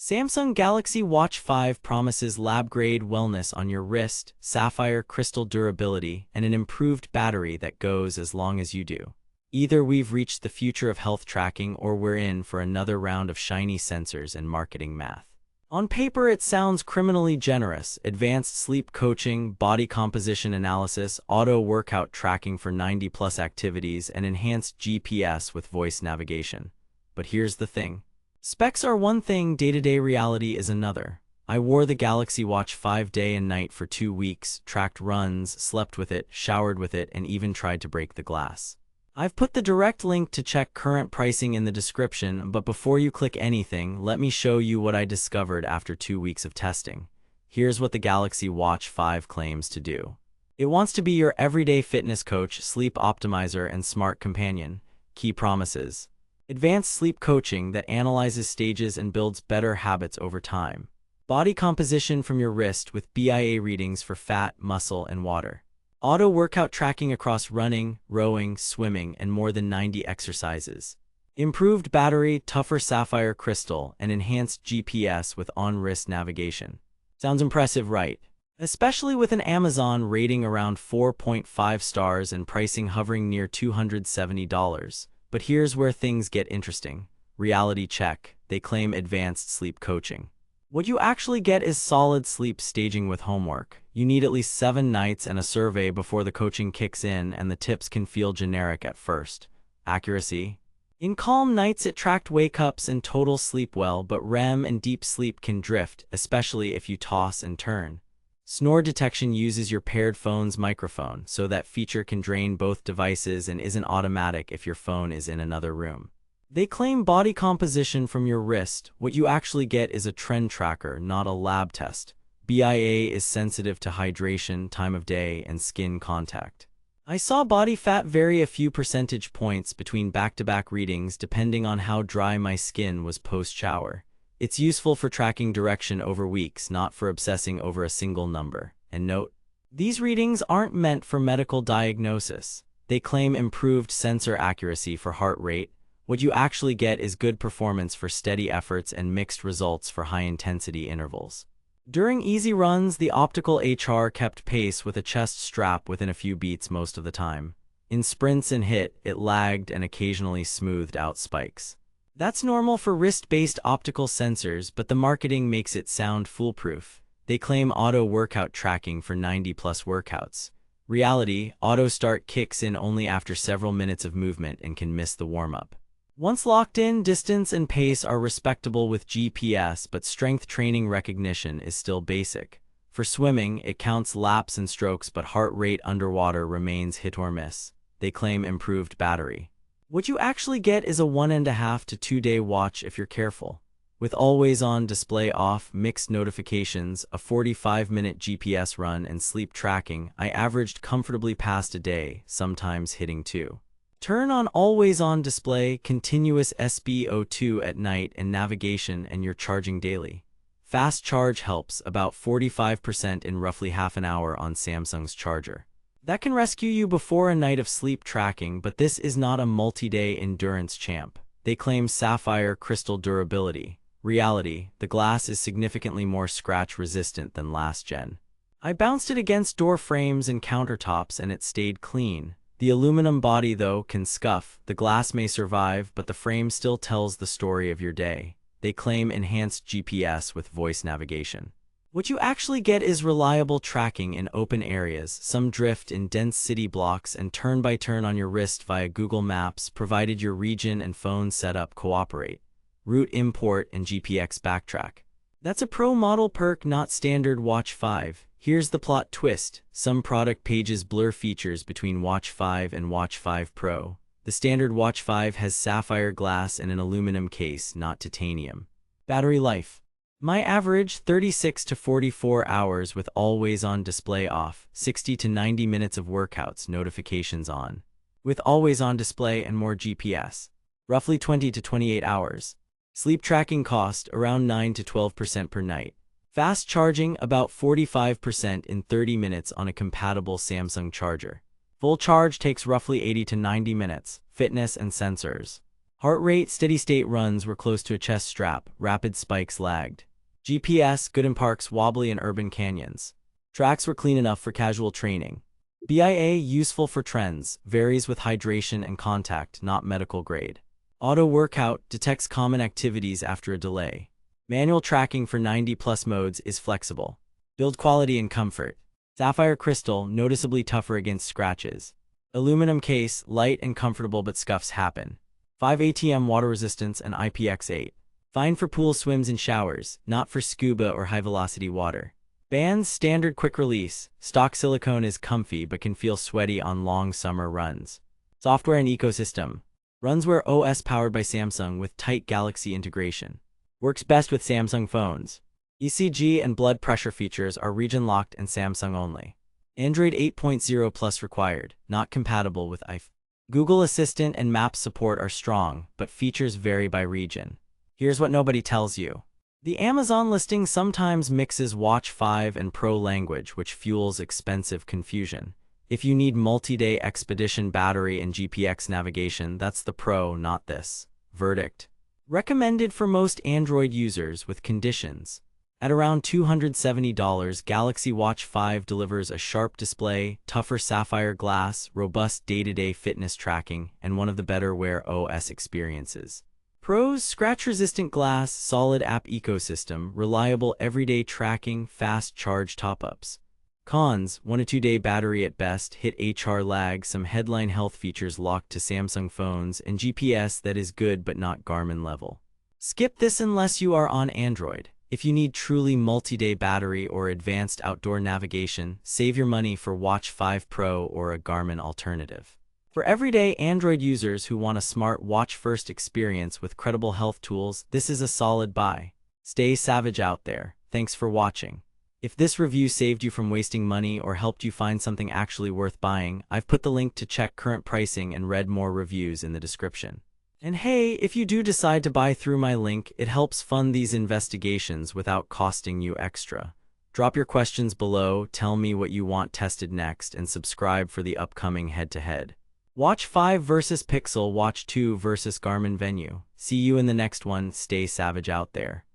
Samsung Galaxy Watch 5 promises lab-grade wellness on your wrist, sapphire crystal durability, and an improved battery that goes as long as you do. Either we've reached the future of health tracking or we're in for another round of shiny sensors and marketing math. On paper, it sounds criminally generous: advanced sleep coaching, body composition analysis, auto workout tracking for 90+ activities, and enhanced GPS with voice navigation. But here's the thing. Specs are one thing, day-to-day reality is another. I wore the Galaxy Watch 5 day and night for 2 weeks, tracked runs, slept with it, showered with it, and even tried to break the glass. I've put the direct link to check current pricing in the description, but before you click anything, let me show you what I discovered after 2 weeks of testing. Here's what the Galaxy Watch 5 claims to do. It wants to be your everyday fitness coach, sleep optimizer, and smart companion. Key promises: advanced sleep coaching that analyzes stages and builds better habits over time. Body composition from your wrist with BIA readings for fat, muscle, and water. Auto workout tracking across running, rowing, swimming, and more than 90 exercises. Improved battery, tougher sapphire crystal, and enhanced GPS with on-wrist navigation. Sounds impressive, right? Especially with an Amazon rating around 4.5 stars and pricing hovering near $270. But here's where things get interesting. Reality check. They claim advanced sleep coaching. What you actually get is solid sleep staging with homework. You need at least 7 nights and a survey before the coaching kicks in, and the tips can feel generic at first. Accuracy. In calm nights it tracked wake-ups and total sleep well, but REM and deep sleep can drift, especially if you toss and turn. Snore detection uses your paired phone's microphone, so that feature can drain both devices and isn't automatic if your phone is in another room. They claim body composition from your wrist. What you actually get is a trend tracker, not a lab test. BIA is sensitive to hydration, time of day, and skin contact. I saw body fat vary a few percentage points between back-to-back readings depending on how dry my skin was post-shower. It's useful for tracking direction over weeks, not for obsessing over a single number. And note, these readings aren't meant for medical diagnosis. They claim improved sensor accuracy for heart rate. What you actually get is good performance for steady efforts and mixed results for high-intensity intervals. During easy runs, the optical HR kept pace with a chest strap within a few beats most of the time. In sprints and HIIT, it lagged and occasionally smoothed out spikes. That's normal for wrist-based optical sensors, but the marketing makes it sound foolproof. They claim auto workout tracking for 90+ workouts. Reality: auto start kicks in only after several minutes of movement and can miss the warm-up. Once locked in, distance and pace are respectable with GPS, but strength training recognition is still basic. For swimming, it counts laps and strokes, but heart rate underwater remains hit or miss. They claim improved battery. What you actually get is a 1.5 to 2 day watch if you're careful. With always-on display off, mixed notifications, a 45-minute GPS run, and sleep tracking, I averaged comfortably past a day, sometimes hitting 2. Turn on always-on display, continuous SpO2 at night, and navigation, and you're charging daily. Fast charge helps, about 45% in roughly half an hour on Samsung's charger. That can rescue you before a night of sleep tracking, but this is not a multi-day endurance champ. They claim sapphire crystal durability. Reality: the glass is significantly more scratch-resistant than last gen. I bounced it against door frames and countertops and it stayed clean. The aluminum body, though, can scuff. The glass may survive, but the frame still tells the story of your day. They claim enhanced GPS with voice navigation. What you actually get is reliable tracking in open areas, some drift in dense city blocks, and turn-by-turn on your wrist via Google Maps, provided your region and phone setup cooperate. Route import and GPX backtrack. That's a pro model perk, not standard Watch 5. Here's the plot twist. Some product pages blur features between Watch 5 and Watch 5 Pro. The standard Watch 5 has sapphire glass and an aluminum case, not titanium. Battery life. My average 36 to 44 hours with always-on display off, 60 to 90 minutes of workouts, notifications on. With always-on display and more GPS, roughly 20 to 28 hours. Sleep tracking cost around 9 to 12% per night. Fast charging about 45% in 30 minutes on a compatible Samsung charger. Full charge takes roughly 80 to 90 minutes. Fitness and sensors. Heart rate, steady-state runs were close to a chest strap, rapid spikes lagged. GPS, good in parks, wobbly in urban canyons. Tracks were clean enough for casual training. BIA, useful for trends, varies with hydration and contact, not medical grade. Auto workout, detects common activities after a delay. Manual tracking for 90+ modes is flexible. Build quality and comfort. Sapphire crystal, noticeably tougher against scratches. Aluminum case, light and comfortable but scuffs happen. 5 ATM water resistance and IPX8. Fine for pool swims and showers, not for scuba or high-velocity water. Bands, standard quick release. Stock silicone is comfy but can feel sweaty on long summer runs. Software and ecosystem. Runs Wear OS powered by Samsung with tight Galaxy integration. Works best with Samsung phones. ECG and blood pressure features are region-locked and Samsung only. Android 8.0 Plus required, not compatible with iPhone. Google Assistant and Maps support are strong, but features vary by region. Here's what nobody tells you. The Amazon listing sometimes mixes Watch 5 and Pro language, which fuels expensive confusion. If you need multi-day expedition battery and GPX navigation, that's the Pro, not this. Verdict. Recommended for most Android users with conditions. At around $270, Galaxy Watch 5 delivers a sharp display, tougher sapphire glass, robust day-to-day fitness tracking, and one of the better Wear OS experiences. Pros: scratch-resistant glass, solid app ecosystem, reliable everyday tracking, fast charge top-ups. Cons: 1 to 2 day battery at best, hit HR lag, some headline health features locked to Samsung phones, and GPS that is good but not Garmin level. Skip this unless you are on Android. If you need truly multi-day battery or advanced outdoor navigation, save your money for Watch 5 Pro or a Garmin alternative. For everyday Android users who want a smart watch-first experience with credible health tools, this is a solid buy. Stay savage out there. Thanks for watching. If this review saved you from wasting money or helped you find something actually worth buying, I've put the link to check current pricing and read more reviews in the description. And hey, if you do decide to buy through my link, it helps fund these investigations without costing you extra. Drop your questions below, tell me what you want tested next, and subscribe for the upcoming head-to-head. Watch 5 versus Pixel, Watch 2 versus Garmin Venue. See you in the next one. Stay savage out there.